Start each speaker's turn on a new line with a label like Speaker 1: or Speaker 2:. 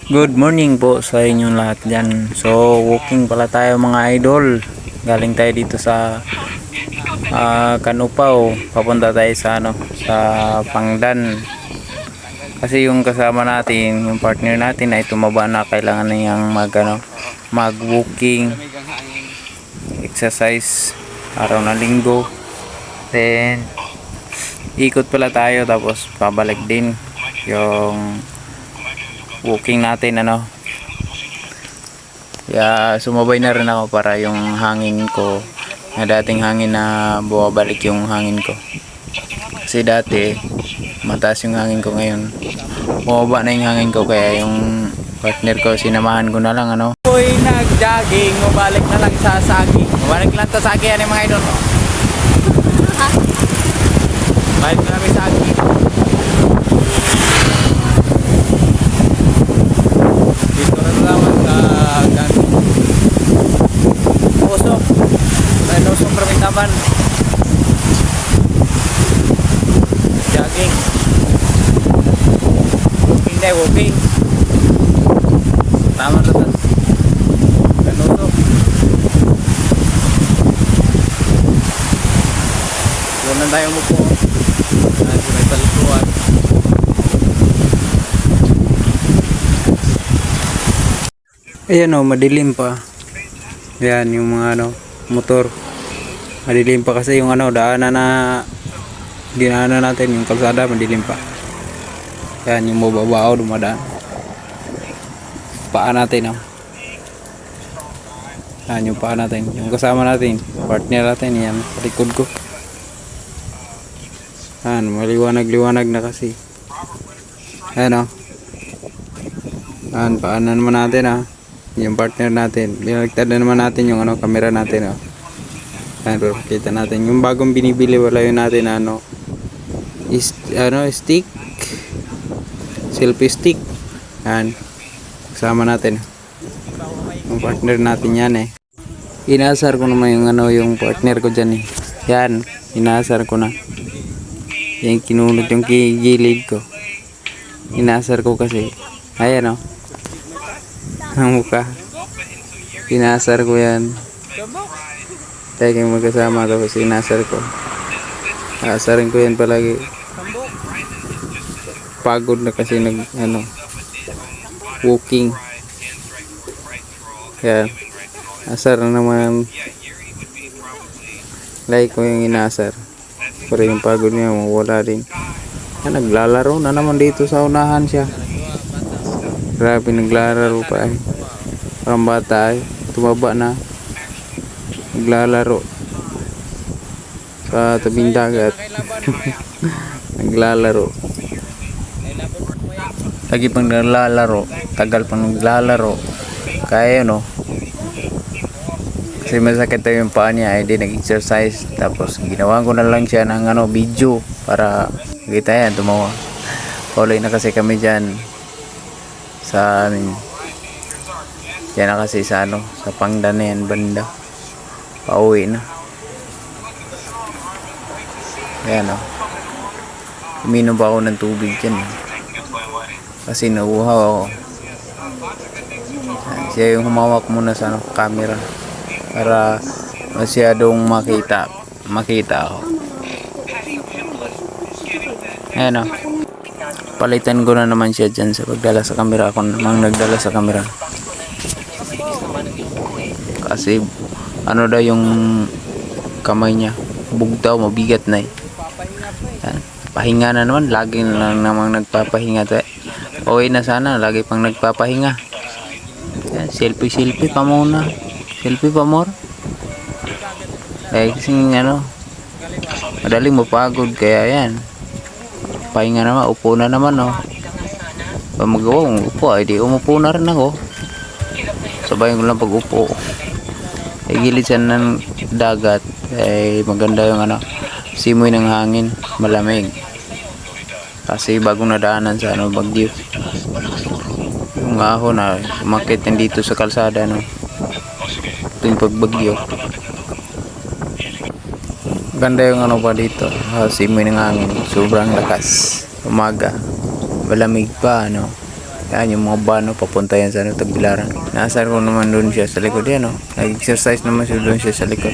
Speaker 1: Good morning po sa inyong lahat dyan. So, walking pala tayo mga idol. Galing tayo dito sa Canupao. Papunta tayo sa sa Pangdan. Kasi yung kasama natin, yung partner natin ay tumaba na, kailangan na niyang mag-walking exercise araw na linggo. Then ikot pala tayo tapos pabalik din yung walking natin kaya sumabay na rin ako para yung hangin ko na dating hangin na bumabalik yung hangin ko, kasi dati mataas yung hangin ko, ngayon bumaba na yung hangin ko, kaya yung partner ko sinamahan ko na lang Uy, nag-jogging, mabalik na lang sa Sagi, mabalik lang sa Sagi yan mga idol. Balik na namin sa Sagi. Dito na naman sa Usok. May Usok Ramintaban. Jogging. Walking day, walking. Tama na ito. Usok. Doon na tayo mupo. Nandito may palikuan. Ayan madilim pa. Ayan yung mga motor. Madilim pa kasi yung daanan na dinaanan natin, yung kalsada madilim pa. Ayan yung mababao dumadaan. Paa natin Ayan yung paa natin. Yung kasama natin, partner natin, yan sa likod ko. Ayan, maliwanag-liwanag na kasi. Ayan Ayan, paanan naman natin yung partner natin. Binaliktad na naman natin yung camera natin Ayan, pero kita natin yung bagong binibili, wala yun natin stick, selfie stick. Ayan, kasama natin yung partner natin yan Inaasar ko naman yung partner ko dyan Yan, inaasar ko na yung kinunod yung gilid ko, inaasar ko kasi ayan ang mukha, inasar ko yan. Tayo kayong magkasama tapos inasar ko, asarin ko yan palagi. Pagod na kasi walking, kaya asar na naman, like ko yung inasar para yung pagod niya mawala din. Naglalaro na naman dito sa unahan siya. Grabe, naglalaro pa parang bata tumaba na, naglalaro sa tabing dagat. Naglalaro lagi pang naglalaro, tagal pang naglalaro, kaya kasi masakit yung paa niya, hindi nag-exercise. Tapos ginawa ko na lang siya ng video para kita yan, tumawa. Paulit na kasi kami dyan sa amin. Yan na kasi sa sa Pangdan na yan banda. Pauwi na. Ayan uminom pa ako ng tubig dyan kasi nauuhaw ako. Siya yung humawak muna sa camera para masyadong makita ako. Ayan palitan ko na naman siya dyan sa pagdala sa camera. Ako namang nagdala sa camera kasi daw yung kamay niya bugtaw, mabigat na Yan. Pahinga na naman, lagi na lang namang nagpapahinga okay na sana, lagi pang nagpapahinga. Yan, selfie pa muna, selfie pa more kasi madaling mapagod, kaya yan pahinga naman, upo na naman pag magawa kong upo ay di umupo na rin ako, sabayan ko lang pag upo. Gilid siya ng dagat ay maganda yung simoy ng hangin, malamig kasi bagong nadaanan sa Baguio. Yung ahon umakit dito sa kalsada tuwing pagbagyo. Ganda yung pa dito, simoy ng hangin, sobrang lakas, umaga, malamig pa Yan yung mga bano, papunta yan sa Tagbilaran. Inaasar ko naman doon siya sa likod yan, oh. Nag-exercise naman siya doon siya sa likod.